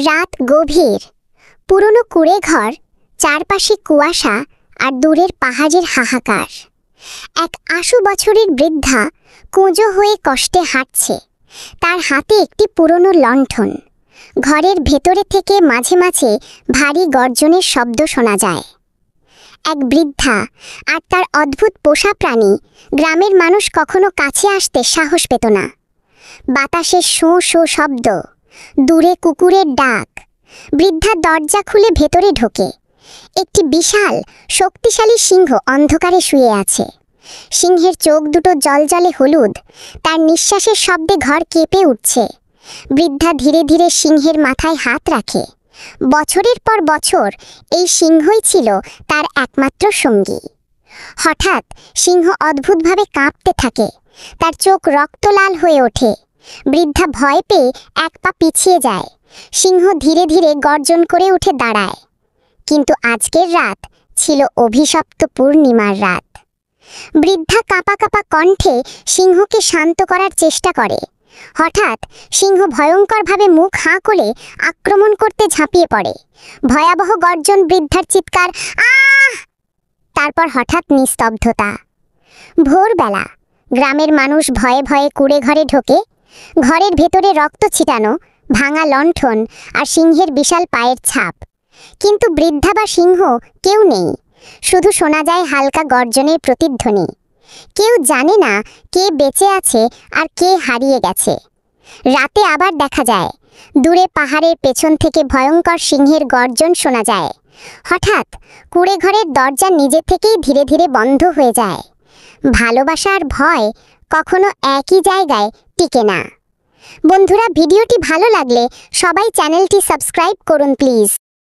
রাত গভীর, পুরনো কুঁড়ে ঘর, চারপাশে কুয়াশা আর দূরের পাহাড়ের হাহাকার। এক ৮০ বছরের বৃদ্ধা কুঁজো হয়ে কষ্টে হাঁটছে, তার হাতে একটি পুরনো লণ্ঠন। ঘরের ভেতরে থেকে মাঝে মাঝে ভারী গর্জনের শব্দ শোনা যায়। এক বৃদ্ধা আর তার অদ্ভুত পোষা প্রাণী, গ্রামের মানুষ কখনো কাছে আসতে সাহস পেত না। বাতাসের শোঁ শোঁ শব্দ, দূরে কুকুরের ডাক। বৃদ্ধা দরজা খুলে ভেতরে ঢোকে। একটি বিশাল শক্তিশালী সিংহ অন্ধকারে শুয়ে আছে। সিংহের চোখ দুটো জ্বলজ্বলে হলুদ, তার নিঃশ্বাসের শব্দে ঘর কেঁপে উঠছে। বৃদ্ধা ধীরে ধীরে সিংহের মাথায় হাত রাখে। বছরের পর বছর এই সিংহই ছিল তার একমাত্র সঙ্গী। হঠাৎ সিংহ অদ্ভুতভাবে কাঁপতে থাকে, তার চোখ রক্তলাল হয়ে ওঠে। বৃদ্ধা ভয় পেয়ে এক পা পিছিয়ে যায়। সিংহ ধীরে ধীরে গর্জন করে উঠে দাঁড়ায়। কিন্তু আজকের রাত ছিল অভিশপ্ত পূর্ণিমার রাত। বৃদ্ধা কাঁপা কাঁপা কণ্ঠে সিংহকে শান্ত করার চেষ্টা করে। হঠাৎ সিংহ ভয়ঙ্করভাবে মুখ হাঁ করে আক্রমণ করতে ঝাঁপিয়ে পড়ে। ভয়াবহ গর্জন, বৃদ্ধার চিৎকার, আহ! তারপর হঠাৎ নিস্তব্ধতা। ভোরবেলা গ্রামের মানুষ ভয়ে ভয়ে কুঁড়ে ঘরে ঢোকে। ঘরের ভেতরে রক্ত ছিটানো, ভাঙা লণ্ঠন আর সিংহের বিশাল পায়ের ছাপ। কিন্তু বৃদ্ধা বা সিংহ কেউ নেই, শুধু শোনা যায় হালকা গর্জনের প্রতিধ্বনি। কেউ জানে না কে বেঁচে আছে আর কে হারিয়ে গেছে। রাতে আবার দেখা যায়, দূরে পাহাড়ের পেছন থেকে ভয়ঙ্কর সিংহের গর্জন শোনা যায়। হঠাৎ কুঁড়ে ঘরের দরজা নিজে থেকেই ধীরে ধীরে বন্ধ হয়ে যায়। ভালোবাসা আর ভয় কখনো একই জায়গায় টিকে না। বন্ধুরা, ভিডিওটি ভালো লাগলে সবাই চ্যানেলটি সাবস্ক্রাইব করুন প্লিজ।